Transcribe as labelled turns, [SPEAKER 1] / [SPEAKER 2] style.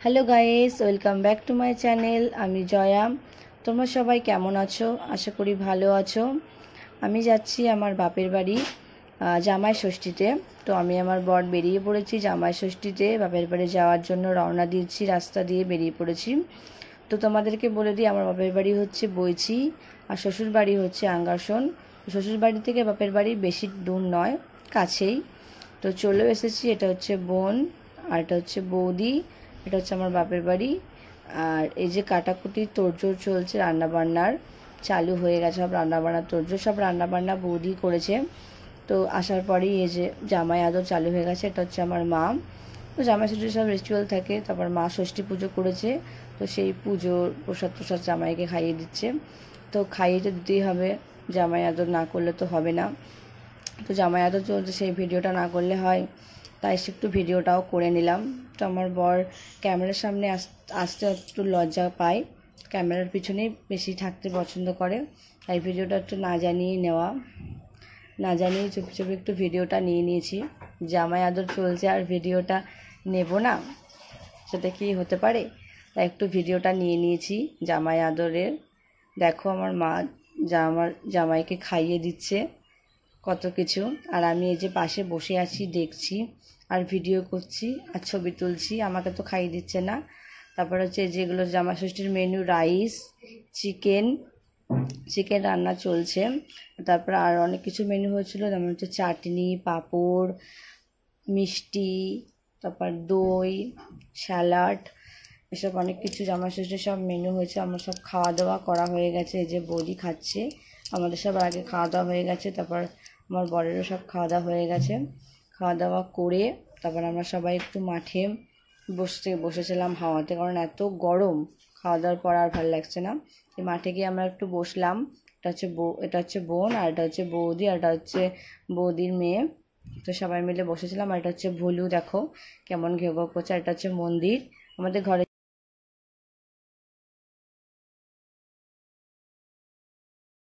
[SPEAKER 1] Hello guys, welcome back to my channel. আমি জয়া। তোমরা সবাই কেমন আছো? আশা করি ভালো আছো। আমি যাচ্ছি আমার বাপের বাড়ি জামাই ষষ্ঠীতে। তো আমি আমার বর বেরিয়ে পড়েছি জামাই ষষ্ঠীতে বাপের বাড়ি যাওয়ার জন্য। রওনা দিয়েছি, রাস্তা দিয়ে বেরিয়ে পড়েছি। তো তোমাদেরকে বলে দিই, আমার বাপের বাড়ি হচ্ছে বইচি আর শ্বশুর বাড়ি হচ্ছে আঙ্গারসন। শ্বশুর বাড়ি থেকে বাপের বাড়ি বেশি দূর নয়, কাছেই। তো চলেও এসেছি। এটা হচ্ছে বোন আর এটা হচ্ছে বৌদি। এটা হচ্ছে আমার বাপের বাড়ি। আর এই যে কাটাকুটি তোড়জোড় চলছে, রান্নাবান্নার চালু হয়ে গেছে। সব রান্নাবান্নার তোড়জোড়, সব রান্নাবান্না বৌদি করেছে। তো আসার পরেই এই যে জামাই আদর চালু হয়ে গেছে। এটা হচ্ছে আমার মা। তো জামাই ষষ্ঠীর সব রিচুয়াল থাকে। তারপর মা ষষ্ঠী পুজো করেছে, তো সেই পুজোর প্রসাদ জামাইকে খাইয়ে দিচ্ছে। তো খাইয়ে তো দিতেই হবে, জামাই আদর না করলে তো হবে না। তো জামাই আদর চলছে, সেই ভিডিওটা না করলে হয়, তাই একটু ভিডিওটাও করে নিলাম। তো আমার বর ক্যামেরার সামনে আসতে একটু লজ্জা পায়, ক্যামেরার পিছনেই বেশি থাকতে পছন্দ করে। তাই ভিডিওটা একটু না জানিয়ে চুপি চুপি একটু ভিডিওটা নিয়ে নিয়েছি। জামাই আদর চলছে আর ভিডিওটা নেব না, সেটা কি হতে পারে? তাই একটু ভিডিওটা নিয়ে নিয়েছি জামাই আদরের। দেখো আমার মা আমার জামাইকে খাইয়ে দিচ্ছে কত কিছু, আর আমি এই যে পাশে বসে আছি, দেখছি আর ভিডিও করছি আর ছবি তুলছি। আমাকে তো খাইয়ে দিচ্ছে না। তারপর হচ্ছে যেগুলো জামাই ষষ্ঠীর মেনু, রাইস, চিকেন রান্না চলছে। তারপর আর অনেক কিছু মেনু হয়েছিল, যেমন হচ্ছে চাটনি, পাঁপড়, মিষ্টি, তারপর দই, স্যালাড, এসব অনেক কিছু জামাই ষষ্ঠীর সব মেনু হয়েছে। আমার সব খাওয়া দাওয়া করা হয়ে গেছে। এই যে বৌদি খাচ্ছে, আমাদের সব আগে খাওয়া দাওয়া হয়ে গেছে। তারপর আমার বরেরও সব খাওয়া দাওয়া হয়ে গেছে। খাওয়া দাওয়া করে তারপর আমরা সবাই একটু মাঠে বসেছিলাম হাওয়াতে, কারণ এত গরম, খাওয়া দাওয়ার পর আর ভালো লাগছে না। এই মাঠে গিয়ে আমরা একটু বসলাম। এটা হচ্ছে বোন আর এটা হচ্ছে বৌদি আর এটা হচ্ছে বৌদির মেয়ে। তো সবাই মিলে বসেছিলাম। আর এটা হচ্ছে ভুলু, দেখো কেমন ঘেউ ঘেউ করছে। আর এটা হচ্ছে মন্দির, আমাদের ঘরে